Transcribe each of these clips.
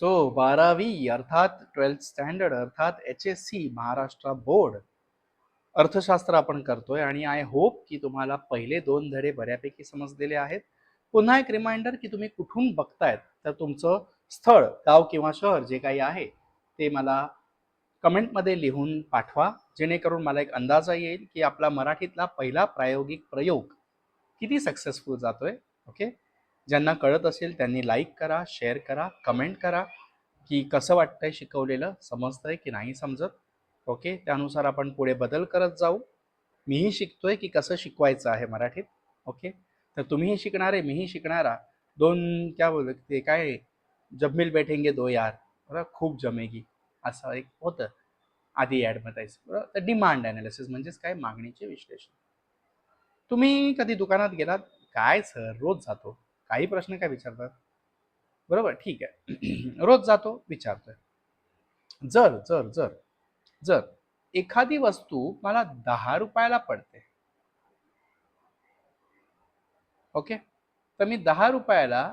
So 12वी अर्थात 12th standard अर्थात HSC महाराष्ट्र बोर्ड अर्थशास्त्र आपण करतोय आणि आय होप की तुम्हाला पहिले 2 धडे बऱ्यापैकी समजलेले आहेत. पुन्हा एक रिमाइंडर की तुम्ही कुठून बघतायत, तर तुमचं स्थळ, गाव किंवा शहर जे काही आहे ते मला कमेंटमध्ये लिहून पाठवा, जेणेकरून मला एक अंदाजा येईल की आपला मराठीतला पहिला प्रायोगिक प्रयोग किती सक्सेसफुल जातोय. ओके, ज्यांना कळत असेल त्यांनी लाईक करा, शेअर करा, कमेंट करा की कसं वाटतंय, शिकवलेलं समजतंय की नाही समजत. ओके, त्यानुसार आपण पुढे बदल करत जाऊ. मीही शिकतोय की कसं शिकवायचं आहे मराठीत. ओके, तर तुम्हीही शिकणारे, मीही शिकणारा, दोन क्या बोल ते काय, जब मिल बैठेंगे दो यार, बरं, खूप जमेगी, असं एक होतं आधी ॲडव्हर्टाईज. बरं, तर डिमांड ॲनालिसिस म्हणजेच काय, मागणीचे विश्लेषण. तुम्ही कधी दुकानात गेलात? काय सर, रोज जातो, काही प्रश्न काय विचारतात? बरोबर, ठीक आहे. रोज जातो, विचारतोय. जर जर जर जर एखादी वस्तू मला 10 रुपयाला पडते, ओके, तर मी 10 रुपयाला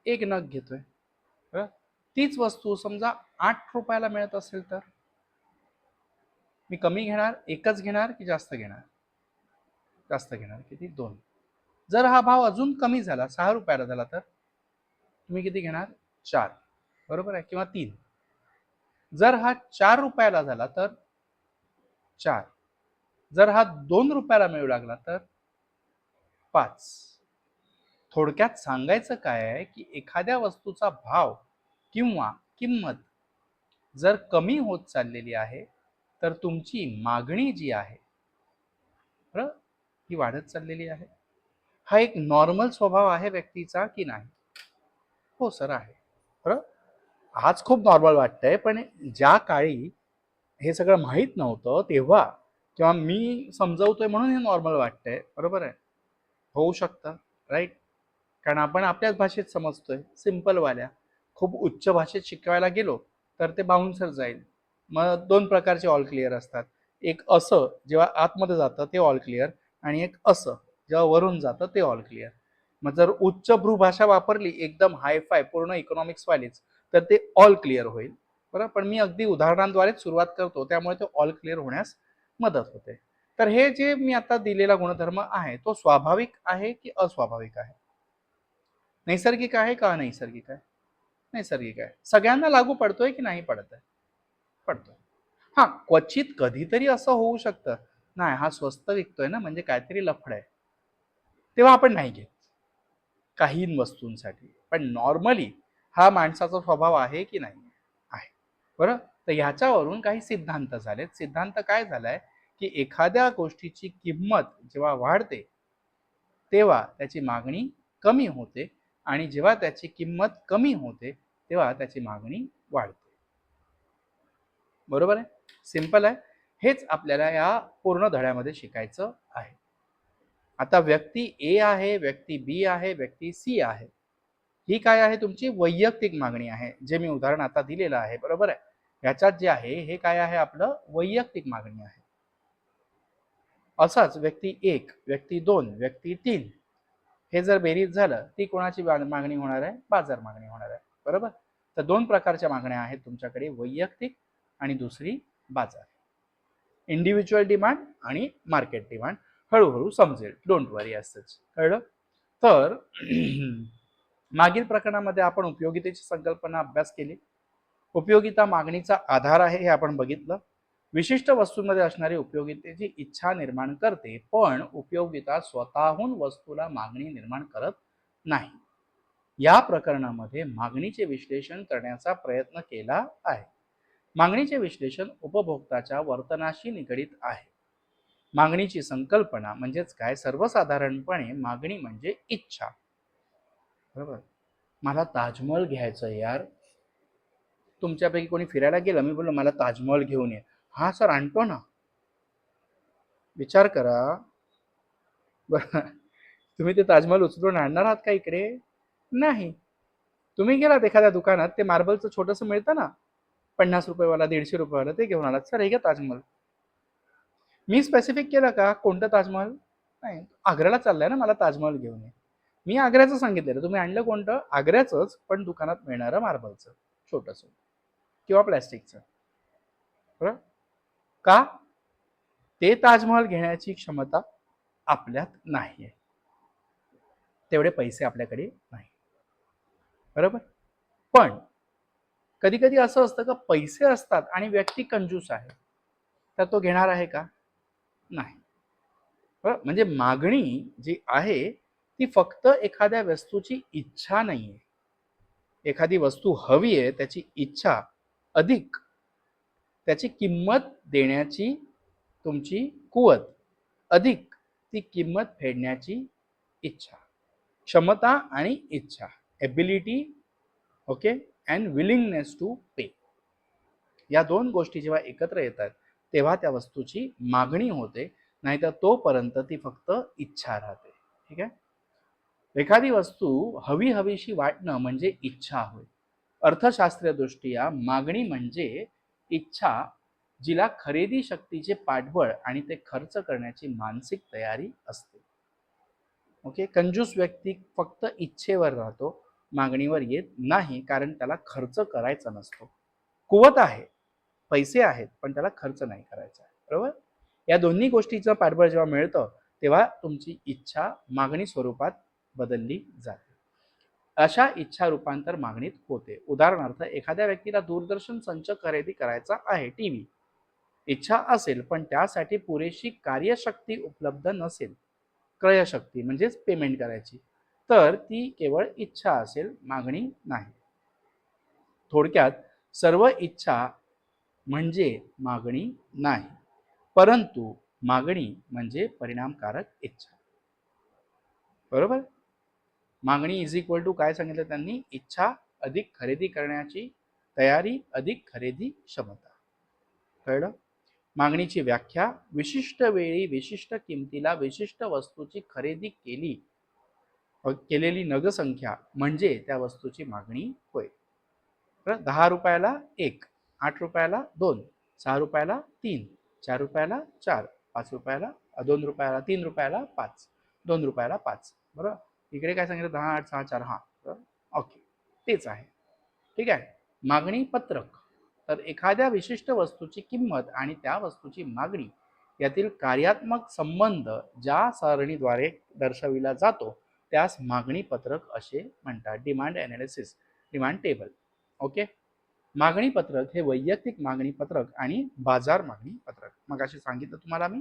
एक नग घेतोय. तीच वस्तू समजा 8 रुपयाला मिळत असेल तर मी कमी घेणार, एकच घेणार की जास्त घेणार? जास्त घेणार. किती? 2. जर हा भाव अजून कमी झाला, 6 रुपयाला झाला, तर तुम्ही किती घेणार? 4. बरोबर आहे, किंवा 3. जर हा 4 रुपयाला झाला तर 4. जर हा 2 रुपयाला मिळू लागला तर 5. थोडक्यात सांगायचं काय आहे की एखाद्या वस्तूचा भाव किंवा किंमत जर कमी होत चाललेली आहे, तर तुमची मागणी जी आहे ही वाढत चाललेली आहे. हा एक नॉर्मल स्वभाव आहे व्यक्तीचा की नाही? हो सर, आहे. बरं, आज खूप नॉर्मल वाटतंय, पण ज्या काळी हे सगळं माहीत नव्हतं तेव्हा, किंवा मी समजवतोय म्हणून हे नॉर्मल वाटतंय. बरोबर आहे, होऊ शकतं, राईट? कारण आपण आपल्याच भाषेत समजतोय, सिम्पलवाल्या. खूप उच्च भाषेत शिकवायला गेलो तर ते बाउन्सर जाईल. मग 2 प्रकारचे ऑल क्लिअर असतात. एक असं जेव्हा आतमध्ये जातं ते ऑल क्लिअर, आणि एक असं जेव्हा वरून जातं ते ऑल क्लिअर. मग जर उच्च भ्रूभाषा वापरली, एकदम हायफाय पूर्ण इकॉनॉमिक्सवालीच, तर ते ऑल क्लिअर होईल. बरं, पण मी अगदी उदाहरणांद्वारेच सुरुवात करतो, त्यामुळे ते ऑल क्लिअर होण्यास मदत होते. तर हे जे मी आता दिलेला गुणधर्म आहे, तो स्वाभाविक आहे की अस्वाभाविक आहे? नैसर्गिक आहे का अनैसर्गिक आहे? नैसर्गिक आहे. सगळ्यांना लागू पडतोय की नाही पडत आहे? पडतोय. हा, क्वचित कधीतरी असं होऊ शकतं, नाही हा स्वस्त विकतोय ना, म्हणजे काहीतरी लफड आहे, तेव्हा आपण नाही घेत काही वस्तूंसाठी. पण नॉर्मली हा माणसाचा स्वभाव आहे की नाही? आहे. बरं, तर ह्याच्यावरून काही सिद्धांत झालेत. सिद्धांत काय झालाय की एखाद्या गोष्टीची किंमत जेव्हा वाढते तेव्हा त्याची मागणी कमी होते, आणि जेव्हा त्याची किंमत कमी होते तेव्हा त्याची मागणी वाढते. बरोबर आहे, सिंपल आहे. हेच आपल्याला या पूर्ण धड्यामध्ये शिकायचं आहे. आता व्यक्ती ए आहे, व्यक्ती बी आहे, व्यक्ती सी आहे. ही काय आहे? तुमची वैयक्तिक मागणी आहे, जे मी उदाहरण आता दिलेलं आहे. बरोबर आहे, ह्याच्यात जे आहे हे काय आहे? आपलं वैयक्तिक मागणी आहे. असाच व्यक्ती 1, व्यक्ती 2, व्यक्ती 3, हे जर बेरीज झालं, ती कोणाची मागणी होणार आहे? बाजार मागणी होणार आहे. बरोबर, तर 2 प्रकारच्या मागण्या आहेत तुमच्याकडे, वैयक्तिक आणि दुसरी बाजार. इंडिव्हिज्युअल डिमांड आणि मार्केट डिमांड. हळूहळू समजेल, डोंट वरी. असंच कळलं? तर मागील प्रकरणामध्ये आपण उपयोगितेची संकल्पना अभ्यास केली. उपयोगिता मागणीचा आधार आहे हे आपण बघितलं. विशिष्ट वस्तूंमध्ये असणारी उपयोगितेची इच्छा निर्माण करते, पण उपयोगिता स्वतःहून वस्तूला मागणी निर्माण करत नाही. या प्रकरणामध्ये मागणीचे विश्लेषण करण्याचा प्रयत्न केला आहे. मागणीचे विश्लेषण उपभोक्ताच्या वर्तनाशी निगडित आहे. मागणीची संकल्पना म्हणजेच काय? सर्वसाधारणपणे मागणी म्हणजे इच्छा. बरोबर, मला ताजमहल घ्यायचं यार. तुमच्यापैकी कोणी फिरायला गेलं, मी बोललो मला ताजमहल घेऊन ये, हा सर आणतो ना. विचार करा बरं, तुम्ही ते ताजमहल उचलून आणणार आहात का इकडे? नाही. तुम्ही गेलात एखाद्या दुकानात, ते मार्बलचं छोटंसं मिळतं ना, 50 रुपयेवाला, 150 रुपयेवाला, ते घेऊन आलात. सर हे घ्या ताजमहल. मी स्पेसिफिक केलं का कोणतं ताजमहल? नाही, आग्र्याला चाललाय ना, मला ताजमहल घेऊन ये. मी आग्र्याचं सांगितलेलं, तुम्ही आणलं कोणतं? आग्र्याचंच, पण दुकानात मिळणारं मार्बलचं छोटंसं किंवा प्लॅस्टिकचं. बरं का? ते ताजमहल घेण्याची क्षमता आपल्यात नाहीये, तेवढे पैसे आपल्याकडे नाही. बरोबर. पण कधी कधी असं असतं का पैसे असतात आणि व्यक्ती कंजूस आहे, तर तो घेणार आहे का? नाही. म्हणजे मागणी जी आहे ती फक्त एखाद्या वस्तूची इच्छा नाहीये. एखादी वस्तू हवी आहे त्याची इच्छा अधिक त्याची किंमत देण्याची तुमची कुवत अधिक ती किंमत फेडण्याची इच्छा, क्षमता आणि इच्छा, ability, okay, and willingness to pay. या दोन गोष्टी जेव्हा एकत्र येतात तेव्हा त्या वस्तूची मागणी होते, नाहीतर तोपर्यंत ती फक्त इच्छा राहते. ठीक आहे. एखादी वस्तू हवी हवीशी वाटणं म्हणजे इच्छा होय. अर्थशास्त्रीय दृष्ट्या मागणी म्हणजे इच्छा, जिला खरेदी शक्तीचे पाठबळ आणि ते खर्च करण्याची मानसिक तयारी असते. ओके. कंजूस व्यक्ती फक्त इच्छेवर राहतो, मागणीवर येत नाही, कारण त्याला खर्च करायचा नसतो. कुवत आहे, पैसे आहेत, पण त्याला खर्च नाही करायचा आहे. बरोबर. या दोन्ही गोष्टीचं पाठबळ जेव्हा मिळतं तेव्हा तुमची इच्छा मागणी स्वरूपात बदलली जाते. अशा इच्छा रूपांतर मागणीत होते. उदाहरणार्थ एखाद्या व्यक्तीला दूरदर्शन संच खरेदी करायचा आहे, टीव्ही, इच्छा असेल पण त्यासाठी पुरेशी कार्यशक्ती उपलब्ध नसेल, क्रयशक्ती म्हणजेच पेमेंट करायची, तर ती केवळ इच्छा असेल, मागणी नाही. थोडक्यात सर्व इच्छा म्हणजे मागणी नाही, परंतु मागणी म्हणजे परिणामकारक इच्छा. बरोबर. मागणी इज इक्वल टू काय सांगितलं त्यांनी? इच्छा अधिक खरेदी करण्याची तयारी अधिक खरेदी क्षमता. कळलं? मागणीची व्याख्या: विशिष्ट वेळी विशिष्ट किमतीला विशिष्ट वस्तूची खरेदी केलेली नगसंख्या म्हणजे त्या वस्तूची मागणी होय. 10 रुपयाला 1, 8 रुपयाला 2, 6 रुपयाला 3, 4 रुपयाला 4, 5 रुपयाला 2 रुपयाला 3 रुपयाला 5, 2 रुपयाला 5. बरोबर. इकडे काय सांगितलं? 10, 8, 6, 4. हा, ओके, तेच आहे. ठीक आहे. मागणी पत्रक: तर एखाद्या विशिष्ट वस्तूची किंमत आणि त्या वस्तूची मागणी यातील कार्यात्मक संबंध ज्या सारणीद्वारे दर्शविला जातो त्यास मागणी पत्रक असे म्हणतात. Demand analysis, demand table. Okay. मागणी पत्रक हे वैयक्तिक मागणी पत्रक आणि बाजार मागणी पत्रक. मग असे सांगितलं तुम्हाला मी.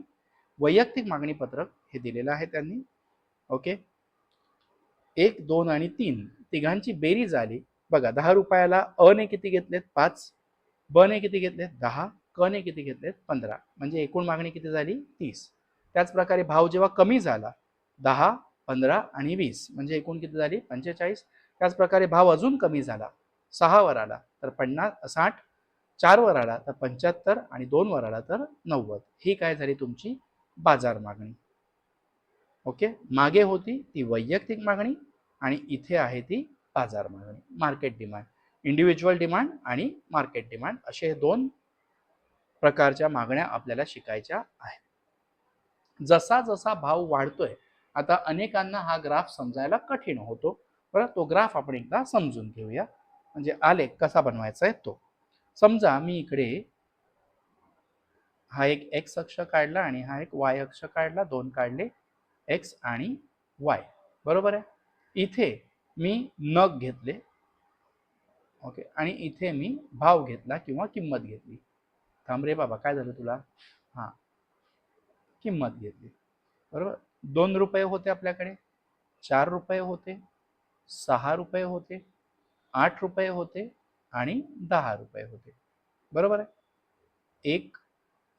वैयक्तिक मागणी पत्रक हे दिलेलं आहे त्यांनी. ओके. 1, 2 आणि 3 तिघांची बेरीज आली. बघा, 10 रुपयाला अ ने किती घेतलेत? 5, ब ने किती घेतलेत? 10, क ने किती घेतलेत? 15. म्हणजे एकूण मागणी किती झाली? 30. त्याच प्रकारे भाव जेव्हा कमी झाला, 10, 15 आणि 20, म्हणजे एकूण किती झाली? 45. त्याच प्रकारे भाव अजून कमी झाला, 6 वर आला तर 50, 60, 4 वर आला तर 75 आणि 2 वर आला तर 90. ही काय झाली? तुमची बाजार मागणी. ओके. मागे होती ती वैयक्तिक मागणी आणि इथे आहे ती बाजार मागणी, मार्केट डिमांड. इंडिव्हिज्युअल डिमांड आणि मार्केट डिमांड असे दोन प्रकारच्या मागण्या आपल्याला शिकायच्या आहेत. जसा जसा भाव वाढतोय, आता अनेकांना हा ग्राफ समजायला कठीण होतो. बरं, तो ग्राफ आपण एकदा समजून घेऊया, म्हणजे आलेख कसा बनवायचा आहे तो. समजा मी इकडे हा एक एक्स अक्ष काढला आणि हा एक वाय अक्ष काढला, दोन काढले, एक्स आणि वाय. बरोबर आहे. इथे मी नग घेतले, ओके, आणि इथे मी भाव घेतला किंवा किंमत घेतली. थांब रे बाबा, काय झालं तुला? हा, किंमत घेतली. बरोबर. 2 रुपये होते आपल्याकडे, 4 रुपये होते, 6 रुपये होते, 8 रुपये होते आणि 10 रुपये होते. बरोबर आहे. 1,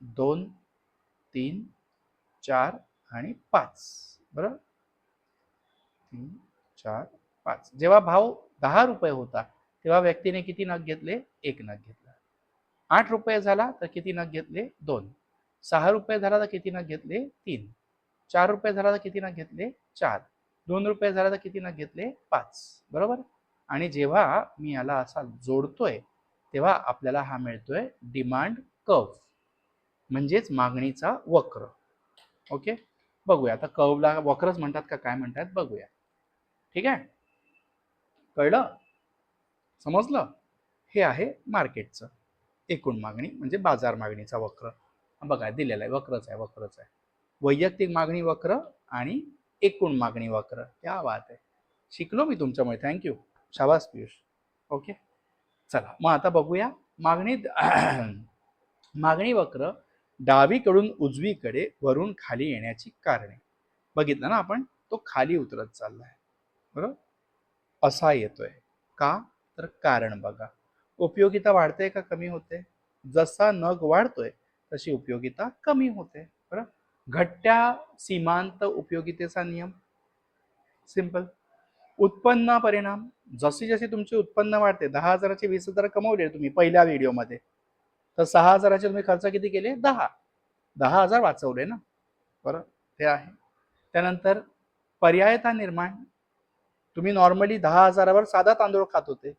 2, 3, 4 आणि 5. बरोबर. 3, 4, 5. जेव्हा भाव 10 रुपये होता तेव्हा व्यक्तीने किती नग घेतले? 1 नग घेतला. 8 रुपये झाला तर किती नग घेतले? 2. 6 रुपये झाला तर किती नग घेतले? 3. 4 रुपये झाला तर किती नग घेतले? 4. 2 रुपये झाला तर किती नग घेतले? 5. बरोबर. आणि जेव्हा मी याला असा जोडतोय तेव्हा आपल्याला हा मिळतोय डिमांड कर्व, म्हणजेच मागणीचा वक्र. ओके. बघूया आता कर्वला वक्रच म्हणतात का काय म्हणतात बघूया. ठीक आहे, कळलं, समजलं. हे आहे मार्केटचं एकूण मागणी म्हणजे बाजार मागणीचा वक्र. बघा दिलेला आहे, वक्रच आहे, वक्रच आहे. वैयक्तिक मागणी वक्र आणि एकूण मागणी वक्र. क्या बात आहे, शिकलो मी तुमच्यामुळे. थँक्यू, शाबास पियुष. ओके, चला मग आता बघूया मागणी मागणी वक्र डावीकडून उजवीकडे वरून खाली येण्याची कारणे. बघितलं ना आपण, तो खाली उतरत चाललाय, बरोबर, असा येतोय. का तर कारण बघा, उपयोगिता वाढते का कमी होते? जसा नग वाढतोय तशी उपयोगिता कमी होते, बरोबर. घट्ट्या सीमांत उपयोगितेचा नियम सिंपल. उत्पन्न परिणाम, जशी जशी तुमचे उत्पन्न वाढते, 10,000चे 20,000 कमवले तुम्ही पहिल्या व्हिडिओमध्ये, तर 6,000चे तुम्ही खर्च किती केले? 10,000 वाचवले ना, बरोबर, ते आहे. त्यानंतर पर्यायता निर्माण, तुम्ही नॉर्मली 10,000वर साधा तांदूळ खात होते,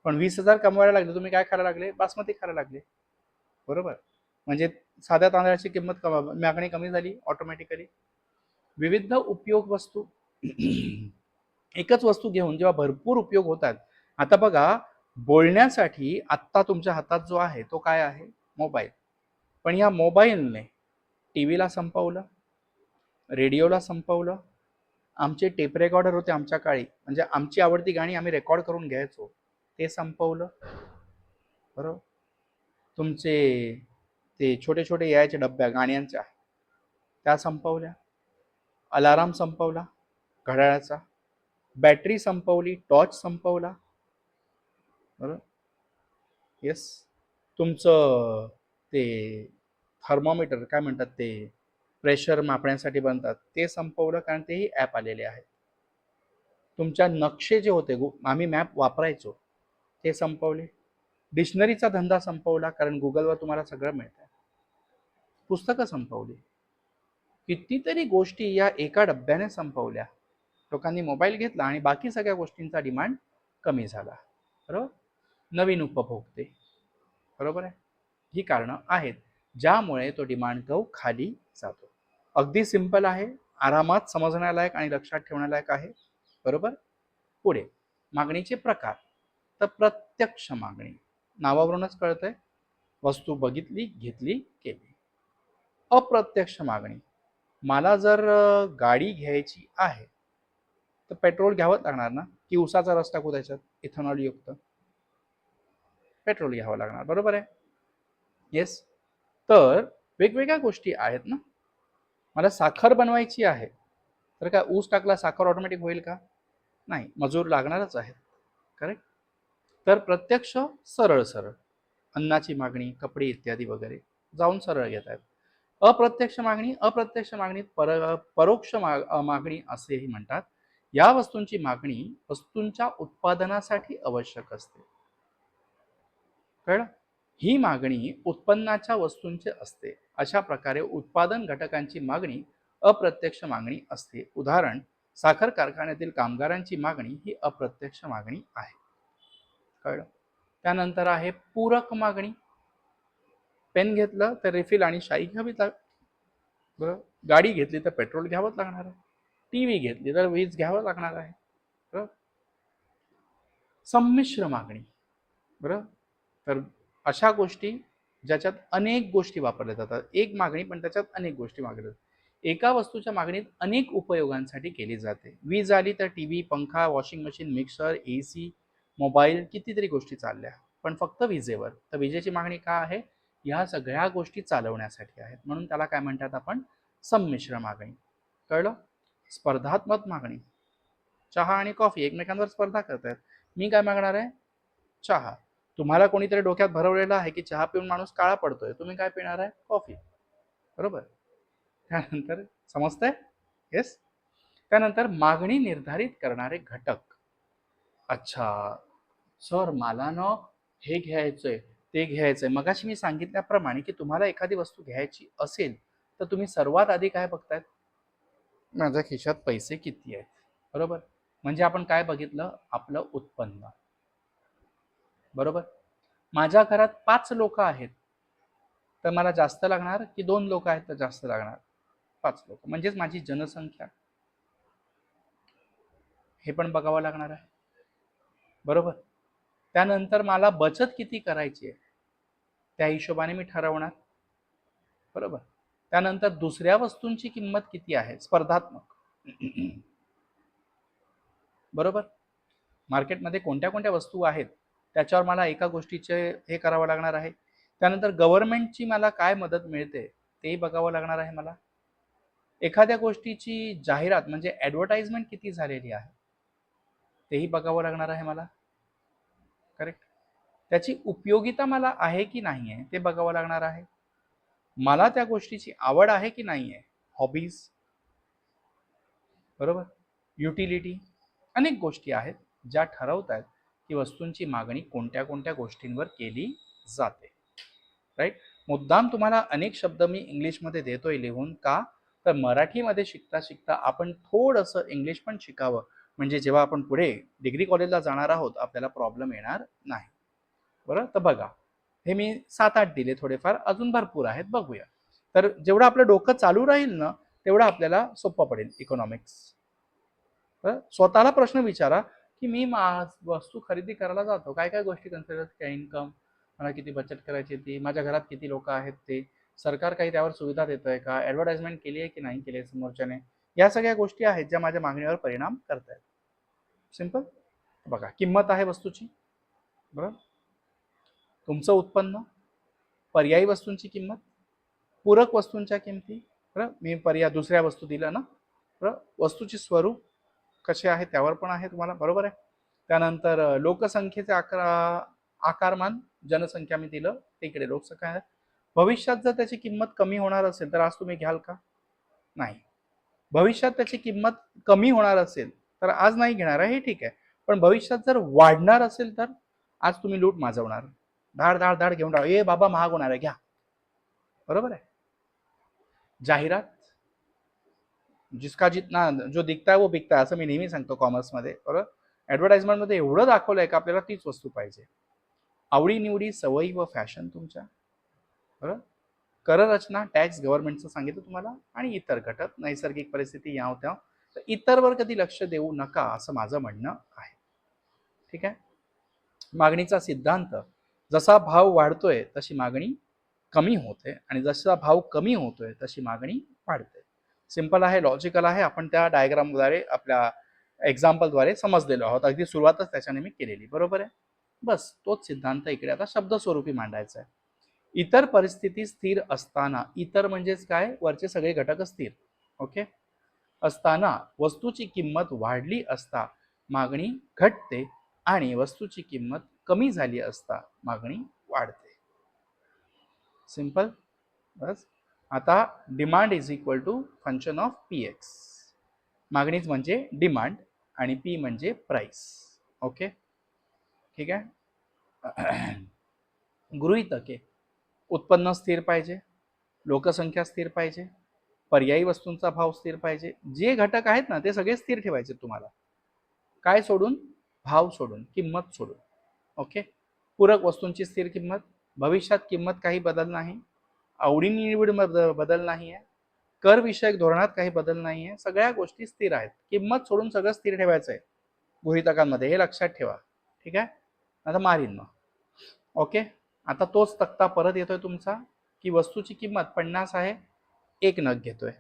पण 20,000 कमवायला लागले, तुम्ही काय खायला लागले? बासमती खायला लागले, बरोबर. म्हणजे साध्या तांदळाची किंमत मागणी कमी झाली ऑटोमॅटिकली. विविध उपयोग वस्तू, एकच वस्तू घेऊन जेव्हा भरपूर उपयोग होतात. आता बघा, बोलण्यासाठी आत्ता तुमच्या हातात जो आहे तो काय आहे? मोबाईल. पण या मोबाईलने टीव्हीला संपवलं, रेडिओला संपवलं. आमचे टेप रेकॉर्डर होते आमच्या काळी, म्हणजे आमची आवडती गाणी आम्ही रेकॉर्ड करून घ्यायचो, ते संपवलं, बरोबर. तुमचे ते छोटे छोटे यायचे डब्या गाण्यांच्या, त्या संपवल्या. अलाराम संपवला घड्याळाचा, बॅटरी संपवली, टॉर्च संपवला, बरोबर. येस, तुमचं ते थर्मोमीटर काय म्हणतात, ते प्रेशर मापण्यासाठी बनतात, ते संपवलं, कारण तेही ॲप आलेले आहेत. तुमच्या नक्षे जे होते, आम्ही मॅप वापरायचो, ते संपवले. डिक्शनरीचा धंदा संपवला, कारण गुगलवर तुम्हाला सगळं मिळतं. पुस्तकं संपवली. कितीतरी गोष्टी या एका डब्याने संपवल्या. लोकांनी मोबाईल घेतला आणि बाकी सगळ्या गोष्टींचा डिमांड कमी झाला, बरोबर. नवीन उपभोक्ते, बरोबर आहे. ही कारणं आहेत ज्यामुळे तो डिमांड कर्व खाली जातो. अगदी सिंपल आहे, आरामात समजण्यालायक आणि लक्षात ठेवण्यालायक आहे, बरोबर. पुढे मागणीचे प्रकार. तर प्रत्यक्ष मागणी, नावावरूनच कळतंय, वस्तू बघितली, घेतली, केली. अप्रत्यक्ष मागणी, मला जर गाडी घ्यायची आहे तर पेट्रोल घ्यावं लागणार ना, की उसाचा रस टाकू त्याच्यात इथेनॉल युक्त? पेट्रोल घ्यावं लागणार, बरोबर आहे. येस, तर वेगवेगळ्या गोष्टी आहेत ना. मला साखर बनवायची आहे, तर काय ऊस टाकला साखर ऑटोमॅटिक होईल का? नाही, मजूर लागणारच आहेत, करेक्ट. तर प्रत्यक्ष सरळ सरळ अन्नाची मागणी, कपडे इत्यादी वगैरे जाऊन सरळ घेत आहेत. अप्रत्यक्ष मागणी, अप्रत्यक्ष मागणीत परोक्ष मागणी असेही म्हणतात. या वस्तूंची मागणी वस्तूंच्या उत्पादनासाठी आवश्यक असते, कळलं. ही मागणी उत्पन्नाच्या वस्तूंची असते. अशा प्रकारे उत्पादन घटकांची मागणी अप्रत्यक्ष मागणी असते. उदाहरण, साखर कारखान्यातील कामगारांची मागणी ही अप्रत्यक्ष मागणी आहे, कळलं. त्यानंतर आहे पूरक मागणी. पेन घेतलं तर रिफिल आणि शाई घ्यावी बरोबर. गाडी घेतली तर पेट्रोल घ्यावंच लागणार आहे. टीव्ही घेतली तर वीज घ्यावं लागणार आहे, बरोबर. संमिश्र मागणी, बरोबर. तर अशा गोष्टी ज्याच्यात अनेक गोष्टी वापरल्या जातात. एक मागणी पण त्याच्यात अनेक गोष्टी मागल्या जातात. एका वस्तूच्या मागणीत अनेक उपयोगांसाठी केली जाते. वीज आली तर टीव्ही, पंखा, washing machine, mixer, AC, mobile, कितीतरी गोष्टी चालल्या. पण फक्त विजेवर, तर विजेची मागणी का आहे? ह्या सगळ्या गोष्टी चालवण्यासाठी आहेत, म्हणून त्याला काय म्हणतात आपण? संमिश्र मागणी, कळलं. स्पर्धात्मक मागणी, चहा आणि कॉफी एकमेकांवर स्पर्धा करतात. मी काय मागणार आहे? चहा. तुम्हाला कोणीतरी डोक्यात भरवलेलं आहे की चहा पिऊन माणूस काळा पडतोय, तुम्ही काय पिणार आहे? कॉफी, बरोबर. त्यानंतर समजतंय? येस. त्यानंतर मागणी निर्धारित करणारे घटक. अच्छा सर, मला ना हे घ्यायचंय, ते घ्यायचंय. मगाशी मी सांगितल्याप्रमाणे की तुम्हाला एखादी वस्तू घ्यायची असेल तर तुम्ही सर्वात आधी काय बघतायत? माझ्या खिशात पैसे किती आहेत, बरोबर. म्हणजे आपण काय बघितलं? आपलं उत्पन्न, बरोबर. माझ्या घरात 5 लोक आहेत तर मला जास्त लागणार, की 2 लोक आहेत तर जास्त लागणार? 5 लोक, म्हणजेच माझी जनसंख्या. हे पण बघावं लागणार आहे, बरोबर. त्यानंतर मला बचत किती करायची आहे त्या हिशोबाने मी ठरवणार, बरोबर. त्यानंतर दुसऱ्या वस्तूंची किंमत किती आहे स्पर्धात्मक, बरोबर. मार्केटमध्ये कोणत्या कोणत्या वस्तू आहेत त्याच्यावर मला एका गोष्टीचे हे करावं लागणार आहे. त्यानंतर गव्हर्नमेंटची मला काय मदत मिळते तेही बघावं लागणार आहे मला. एखाद्या गोष्टीची जाहिरात म्हणजे ॲडव्हर्टाइजमेंट किती झालेली आहे तेही बघावं लागणार आहे मला, करेक्ट. त्याची उपयोगिता मला आहे की नाही आहे ते बघावं लागणार आहे. मला त्या गोष्टीची आवड आहे की नाही आहे, हॉबीज, बरोबर. युटिलिटी, अनेक गोष्टी आहेत ज्या ठरवत आहेत की वस्तूंची मागणी कोणत्या कोणत्या गोष्टींवर केली जाते, राईट. मुद्दाम तुम्हाला अनेक शब्द मी इंग्लिशमध्ये देतोय लिहून का, तर मराठीमध्ये शिकता शिकता आपण थोडंसं इंग्लिश पण शिकावं, म्हणजे जेव्हा आपण पुढे डिग्री कॉलेजला जाणार आहोत आपल्याला प्रॉब्लेम येणार नाही, बरं. तर बघा, हे मी 7-8 दिले, थोडेफार अजून भरपूर आहेत, बघूया. तर जेवढं आपलं डोकं चालू राहील ना तेवढं आपल्याला सोपं पडेल इकॉनॉमिक्स. स्वतःला प्रश्न विचारा की मी वस्तू खरेदी करायला जातो, काय काय गोष्टी कन्सिडर, काय इन्कम, मला किती बचत करायची ती, माझ्या घरात किती लोक आहेत ते, सरकार काही त्यावर सुविधा देत आहे का, ॲडव्हर्टाइजमेंट केली आहे की नाही केली आहे समोरच्याने, या सगळ्या गोष्टी आहेत ज्या माझ्या मागणीवर परिणाम करत आहेत. सिंपल. बघा, किंमत आहे वस्तूची, बरोबर. तुमचं उत्पन्न, पर्यायी वस्तूंची किंमत, पूरक वस्तूंच्या किमती, बरं. मी पर्याय दुसऱ्या वस्तू दिल्या ना, बरं. वस्तूची स्वरूप कसे आहे त्यावर पण आहे तुम्हाला, बरोबर आहे. त्यानंतर लोकसंख्येचे आकारमान, जनसंख्या मी दिलं, तिकडे लोकसंख्या आहे. भविष्यात जर त्याची किंमत कमी होणार असेल तर आज तुम्ही घ्याल का, नाही. भविष्यात त्याची किंमत कमी होणार असेल तर आज नाही घेणार आहे, हे ठीक आहे. पण भविष्यात जर वाढणार असेल तर आज तुम्ही लूट माजवणार, धाड धाड धाड घेऊन राहा, ए बाबा महाग होणार आहे घ्या, बरोबर आहे. जाहिरात, जिसका जितना जो दिखता है वो बिकता है, असं मी नेहमी सांगतो कॉमर्समध्ये, बरोबर. ॲडव्हर्टाइजमेंटमध्ये एवढं दाखवलंय का आपल्याला तीच वस्तू पाहिजे. आवडीनिवडी, सवयी व फॅशन तुमच्या, बरोबर. कररचना, टॅक्स गव्हर्नमेंटचं सांगितलं तुम्हाला, आणि इतर घटक, नैसर्गिक परिस्थिती याव त्याव, तर इतरवर कधी लक्ष देऊ नका असं माझं म्हणणं आहे, ठीक आहे. मागणीचा सिद्धांत, जसा भाव वाढतोय तशी मागणी कमी होते आणि जसा भाव कमी होतोय तशी मागणी वाढते. सिंपल आहे, लॉजिकल आहे. आपण त्या डायग्रामद्वारे आपल्या एक्झाम्पलद्वारे समजलेलो आहोत, अगदी सुरुवातच त्याच्याने मी केलेली, बरोबर आहे. बस तोच सिद्धांत इकडे आता शब्द स्वरूपी मांडायचा आहे. इतर परिस्थिती स्थिर असताना, इतर म्हणजेच काय, वरचे सगळे घटक स्थिर, ओके असताना वस्तूची किंमत वाढली असता मागणी घटते आणि वस्तूची किंमत कमी झाली असता मागणी वाढते. सिंपल. बस. आता demand is equal to function of P X. मागणीच म्हणजे डिमांड आणि पी म्हणजे प्राइस, ओके, ठीक आहे. गृहीतके, उत्पन्न स्थिर पाहिजे, लोकसंख्या स्थिर पाहिजे, पर्यायी वस्तूंचा भाव स्थिर पाहिजे, जे घटक आहेत ना ते सगळे स्थिर ठेवायचे तुम्हाला, काय सोडून, भाव सोडून, किंमत सोडून, ओके. पूरक वस्तूंची स्थिर किंमत, भविष्यात किंमत काही बदल नाही, आवडीनिवडी बदल नाही आहे, कर विषयक धोरणात काही बदल नाही आहे, सगळ्या गोष्टी स्थिर आहेत. किंमत सोडून सगळं स्थिर ठेवायचं आहे गृहीतकांमध्ये, हे लक्षात ठेवा, ठीक आहे. आता मारीन मग, ओके. आता तोच तक्ता परत येतोय तुमचा की वस्तूची किंमत 50 आहे, एक नग घेतोय,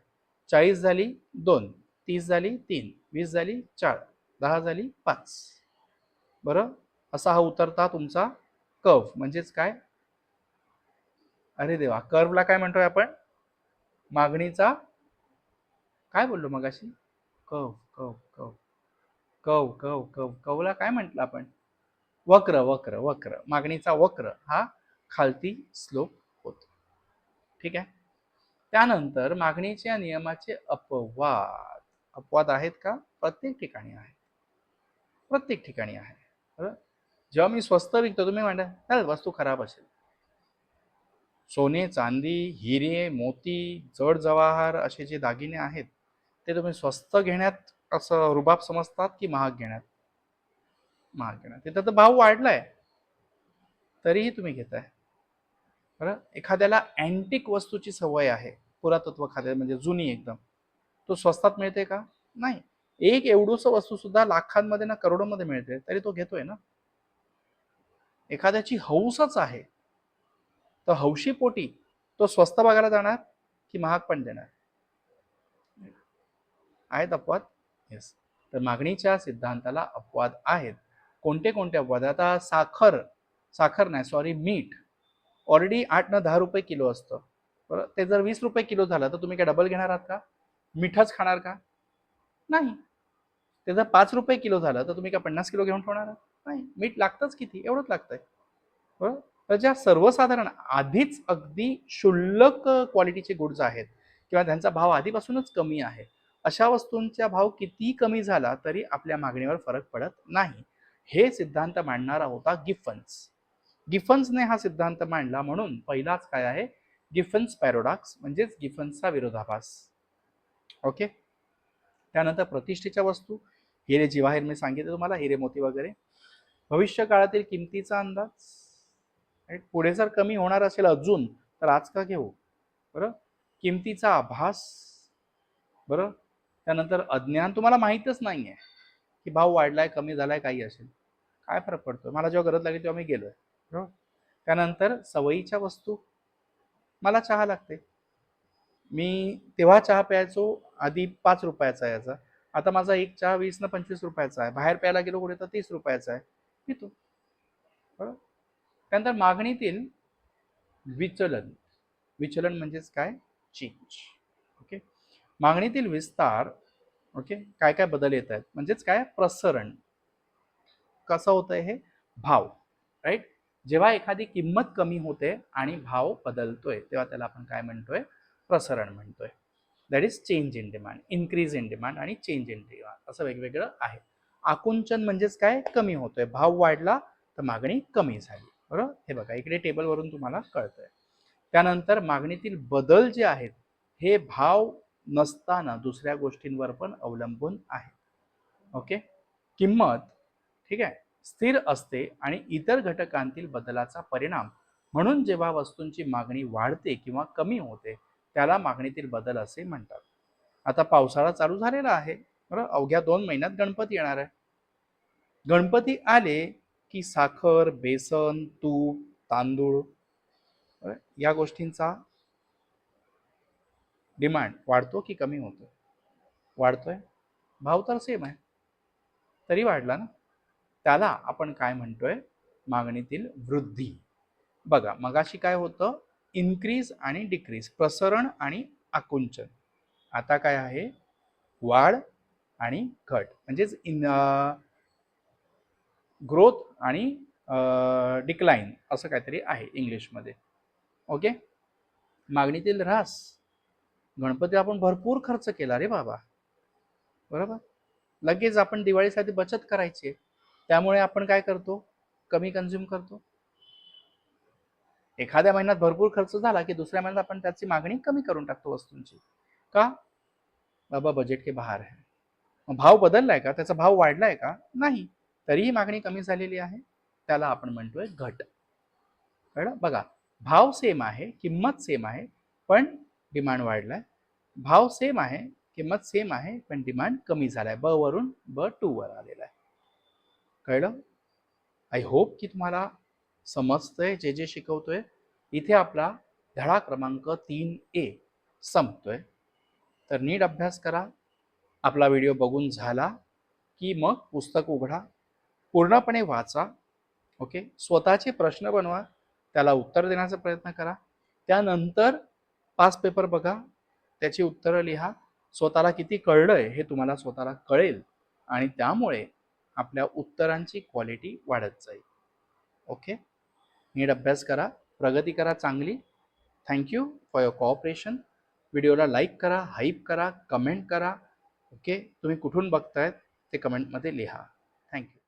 40 झाली 2, 30 झाली 3, 20 झाली 4, 10 झाली 5, बरं. असा हा उतरता तुमचा कर्व, म्हणजेच काय, अरे देवा, कर्वला काय म्हणतोय आपण, मागणीचा, काय बोललो मगाशी, curve curve curve curve curve curve कर्वला काय म्हटलं आपण, वक्र वक्र वक्र, मागणीचा वक्र हा खालती स्लोप होतो, ठीक आहे. त्यानंतर मागणीच्या नियमाचे अपवाद, अपवाद आहेत का, प्रत्येक ठिकाणी आहे, प्रत्येक ठिकाणी आहे, बरोबर. जेव्हा मी स्वस्त विकतो तुम्ही म्हणता वस्तू खराब असेल, सोने चांदी हिरे मोती जड जवाहर असे जे दागिने आहेत ते तुम्ही स्वस्त घेण्यात असं रुबाब समजतात की महाग घेण्यात, महाग घेण्यात, तिथं तर भाव वाढलाय तरीही तुम्ही घेताय, बरं. एखाद्याला अँटिक वस्तूची सवय आहे, पुरातत्व खात्यात म्हणजे जुनी एकदम, तो स्वस्तात मिळते का, नाही. एक एवढूस वस्तू सुद्धा लाखांमध्ये ना करोडोमध्ये मिळते तरी तो घेतोय ना. एखाद्याची हौसच आहे, तर हौशी पोटी तो स्वस्त बघायला जाणार की महाग पण देणार. आहेत अपवाद? येस. तर मागणीच्या सिद्धांताला अपवाद आहेत. कोणते कोणते अपवाद? आता साखर नाही सॉरी मीठ ऑलरेडी 8 न 10 रुपये किलो असतं. बरं, ते जर 20 रुपये किलो झालं तर तुम्ही काय डबल घेणार आहात का? मिठच खाणार का? नाही. ते जर 5 रुपये किलो झालं तर तुम्ही काय 50 किलो घेऊन ठेवणार आहात? नाही. मीठ लागतंच किती? एवढंच लागतंय. बरोबर. तर ज्या सर्वसाधारण आधीच अगदी क्षुल्लक क्वालिटीचे गुड्स आहेत किंवा त्यांचा भाव आधीपासूनच कमी आहे, अशा वस्तूंचा भाव किती कमी झाला तरी आपल्या मागणीवर फरक पडत नाही. हे सिद्धांत मांडणारा होता गिफन्स. गिफन्सने हा सिद्धांत मांडला म्हणून पहिलाच काय आहे? गिफन्स पॅरोडॉक्स म्हणजेच गिफन्सचा विरोधाभास. ओके. त्यानंतर प्रतिष्ठेच्या वस्तू, हिरे जिवाहीर मी सांगितलं तुम्हाला, हिरे मोती वगैरे. भविष्य काळातील किमतीचा अंदाज, पुढे जर कमी होणार असेल अजून तर आज का घेऊ. बरं. किमतीचा आभास. बरं. त्यानंतर अज्ञान, तुम्हाला माहीतच नाहीये की भाव वाढलाय कमी झालाय काही असेल, काय फरक पडतो, मला जेव्हा गरज लागली तेव्हा मी गेलोय. बरोबर. त्यानंतर सवयीच्या वस्तू, मला चहा लागते, मी तेव्हा चहा प्यायचो आधी 5 रुपयाचा यायचा, आता माझा एक चहा 20 न 25 रुपयाचा आहे, बाहेर प्यायला गेलो कुठे तर 30 रुपयाचा आहे, पितो. बरोबर. त्यानंतर मागणीतील विचलन. विचलन म्हणजेच काय? चेंज. ओके. मागणीतील विस्तार. ओके. काय काय बदल येत आहेत म्हणजेच काय? प्रसरण. कसं होतंय हे? भाव. राईट. जेव्हा एखादी किंमत कमी होते आणि भाव बदलतोय तेव्हा त्याला आपण काय म्हणतोय? प्रसरण म्हणतोय. That is change in demand. Increase in demand आणि चेंज इन डिमांड असं वेगवेगळं आहे. आकुंचन म्हणजेच काय? कमी होतोय, भाव वाढला तर मागणी कमी झाली. बरोबर. हे बघा इकडे टेबलवरून तुम्हाला कळतंय. त्यानंतर मागणीतील बदल जे आहेत हे भाव नसताना दुसऱ्या गोष्टींवर पण अवलंबून आहे. ओके. किंमत, ठीक आहे, स्थिर असते आणि इतर घटकांतील बदलाचा परिणाम म्हणून जेव्हा वस्तूंची मागणी वाढते किंवा कमी होते त्याला मागणीतील बदल असे म्हणतात. आता पावसाळा चालू झालेला आहे. बरं. अवघ्या 2 महिन्यात गणपती येणार आहे. गणपती आले की साखर, बेसन, तूप, तांदूळ या गोष्टींचा डिमांड वाढतो की कमी होतो? वाढतोय. भाव तर सेम आहे तरी वाढला ना. त्याला आपण काय म्हणतोय? मागणीतील वृद्धी. बघा मगाशी काय होतं? इन्क्रीज आणि डिक्रीज, प्रसरण आणि आकुंचन. आता काय आहे? वाढ आणि घट म्हणजेच ग्रोथ आणि डिक्लाइन असं काहीतरी आहे इंग्लिशमध्ये. ओके. मागणीतील ऱ्हास. गणपती आपण भरपूर खर्च केला रे बाबा. बरोबर. लगेच आपण दिवाळीसाठी बचत करायची, त्यामुळे आपण काय करतो? कमी कंझ्युम करतो. एखाद्या महिन्यात भरपूर खर्च झाला की दुसऱ्या महिन्यात आपण त्याची मागणी कमी करून टाकतो वस्तूंची. का? बाबा बजेट के बाहेर आहे. भाव बदललाय का? त्याचा भाव वाढलाय का? नाही. तरीही मागणी कमी झालेली आहे, त्याला आपण म्हणतोय घट. कळलं? बघा भाव सेम आहे, किंमत सेम आहे, पण डिमांड वाढलाय. भाव सेम आहे, किंमत सेम आहे, पण डिमांड कमी झालाय. ब वरून B2 वर आलेला आहे. कळलं? आय होप की तुम्हाला समजतंय जे जे शिकवतोय. इथे आपला धडा क्रमांक 3A संपतोय. तर नीट अभ्यास करा. आपला व्हिडिओ बघून झाला की मग पुस्तक उघडा, पूर्णपणे वाचा. ओके. स्वतःचे प्रश्न बनवा, त्याला उत्तर देण्याचा प्रयत्न करा. त्यानंतर 5 पेपर बघा, त्याची उत्तरं लिहा. स्वतःला किती कळलंय हे तुम्हाला स्वतःला कळेल आणि त्यामुळे आपल्या उत्तरांची क्वालिटी वाढत जाईल. ओके. नीट अभ्यास करा, प्रगती करा चांगली. Thank you for your cooperation. व्हिडिओला लाईक करा, हाईप करा, कमेंट करा. ओके. तुम्ही कुठून बघतायत ते कमेंटमध्ये लिहा. थँक्यू.